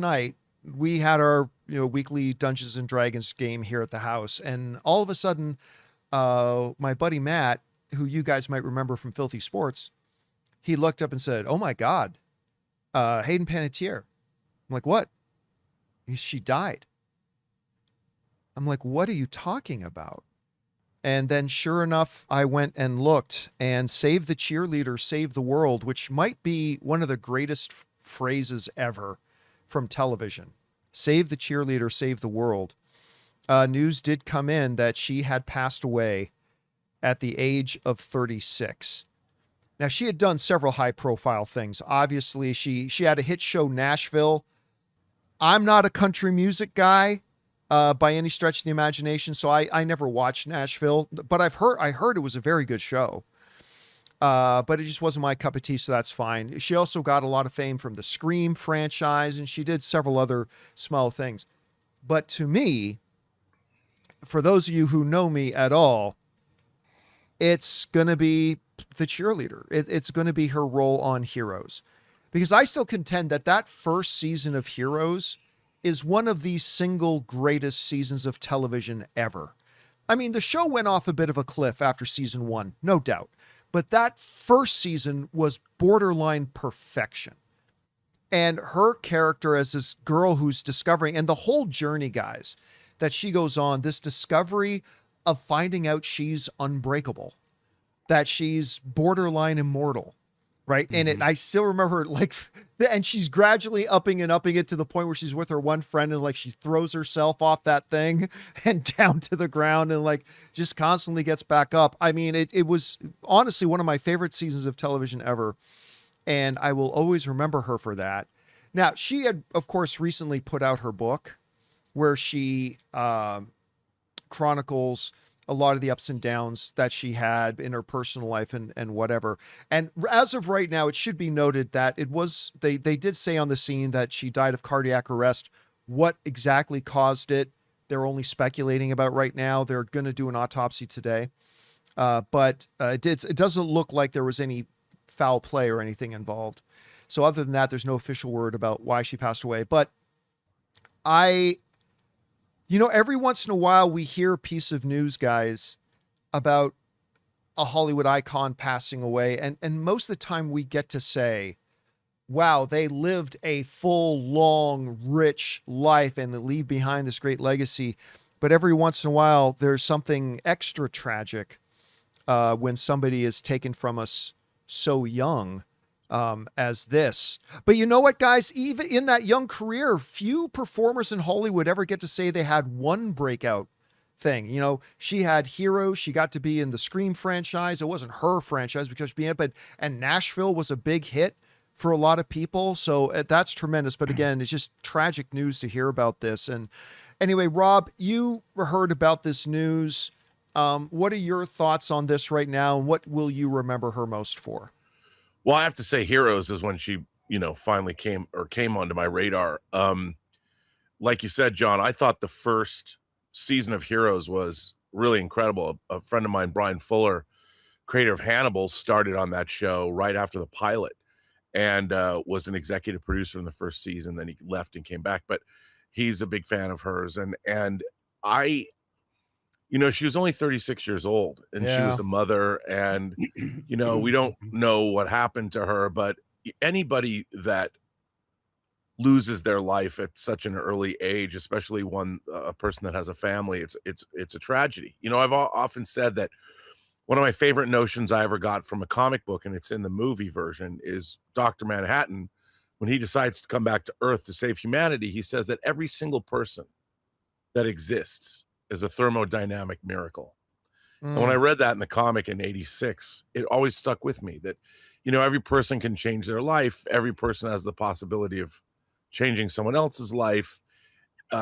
night we had our weekly Dungeons and Dragons game here at the house, and all of a sudden, my buddy Matt, who you guys might remember from Filthy Sports, he looked up and said, "Oh my God, Hayden Panettiere." I'm like, "What?" She died. I'm like, "What are you talking about?" And then sure enough, I went and looked, and "Save the cheerleader, save the world," which might be one of the greatest phrases ever from television. Save the cheerleader, save the world. News did come in that she had passed away at the age of 36. Now, she had done several high-profile things. Obviously, she had a hit show, Nashville. I'm not a country music guy by any stretch of the imagination, so I never watched Nashville. But I heard it was a very good show. But it just wasn't my cup of tea, so that's fine. She also got a lot of fame from the Scream franchise, and she did several other small things. But to me, for those of you who know me at all, it's going to be the cheerleader. It's going to be her role on Heroes. Because I still contend that first season of Heroes is one of the single greatest seasons of television ever. I mean, the show went off a bit of a cliff after season 1, no doubt. But that first season was borderline perfection. And her character as this girl who's discovering, and the whole journey, guys, that she goes on, this discovery of finding out she's unbreakable, that she's borderline immortal, right? Mm-hmm. And I still remember and she's gradually upping it to the point where she's with her one friend and she throws herself off that thing and down to the ground and just constantly gets back up. I mean, it was honestly one of my favorite seasons of television ever. And I will always remember her for that. Now, she had, of course, recently put out her book where she chronicles a lot of the ups and downs that she had in her personal life and whatever. And as of right now, it should be noted that they did say on the scene that she died of cardiac arrest. What exactly caused it, they're only speculating about right now. They're going to do an autopsy today. But it doesn't look like there was any foul play or anything involved. So other than that, there's no official word about why she passed away. But every once in a while we hear a piece of news, guys, about a Hollywood icon passing away. And most of the time we get to say, wow, they lived a full, long, rich life and they leave behind this great legacy. But every once in a while, there's something extra tragic when somebody is taken from us so young as this. But you know what, guys? Even in that young career, few performers in Hollywood ever get to say they had one breakout thing. She had Heroes. She got to be in the Scream franchise. It wasn't her franchise because being it, and Nashville was a big hit for a lot of people. So that's tremendous. But again, it's just tragic news to hear about this. And anyway, Rob, you heard about this news. What are your thoughts on this right now? And what will you remember her most for? Well, I have to say Heroes is when she, finally came onto my radar. Like you said, John, I thought the first season of Heroes was really incredible. A friend of mine, Brian Fuller, creator of Hannibal, started on that show right after the pilot and was an executive producer in the first season. Then he left and came back, but he's a big fan of hers. And I, she was only 36 years old and she was a mother and, we don't know what happened to her, but anybody that loses their life at such an early age, especially a person that has a family, it's a tragedy. I've often said that one of my favorite notions I ever got from a comic book, and it's in the movie version, is Dr. Manhattan. When he decides to come back to Earth to save humanity, he says that every single person that exists is a thermodynamic miracle. And when I read that in the comic in 86, it always stuck with me that, every person can change their life. Every person has the possibility of changing someone else's life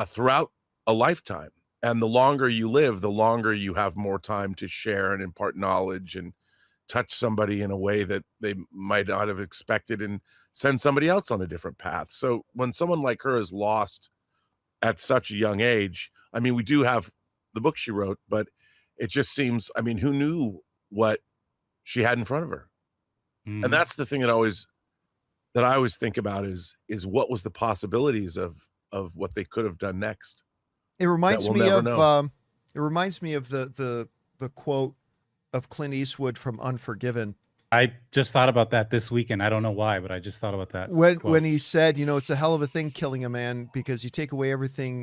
throughout a lifetime. And the longer you live, the longer you have more time to share and impart knowledge and touch somebody in a way that they might not have expected and send somebody else on a different path. So when someone like her is lost at such a young age, I mean, we do have the book she wrote, but it just seems, who knew what she had in front of her? And that's the thing that always that I always think about is what was the possibilities of what they could have done next. It reminds we'll me never of know. it reminds me of the quote of Clint Eastwood from Unforgiven I just thought about that this weekend. I don't know why, but I just thought about that when quote. he said, it's a hell of a thing killing a man because you take away everything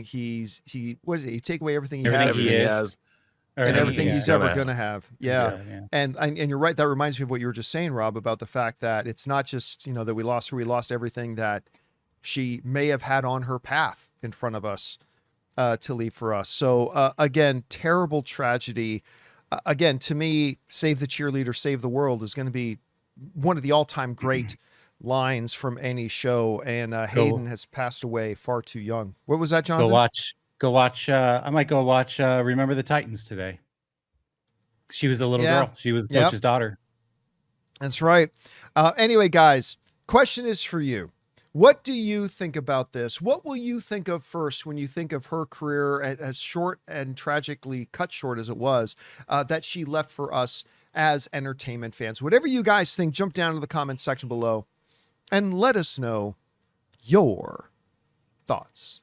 what is it? You take away everything he has Everything he has. and everything he's ever gonna going to have. Yeah. And you're right. That reminds me of what you were just saying, Rob, about the fact that it's not just, that we lost her. We lost everything that she may have had on her path in front of us to leave for us. So again, terrible tragedy. Again, to me, Save the Cheerleader, Save the World is going to be one of the all-time great lines from any show. And Hayden has passed away far too young. What was that, Jonathan? Go watch. I might go watch Remember the Titans today. She was the little girl. She was Coach's daughter. That's right. Anyway, guys, question is for you. What do you think about this? What will you think of first when you think of her career as short and tragically cut short as it was, that she left for us as entertainment fans? Whatever you guys think, jump down to the comment section below and let us know your thoughts.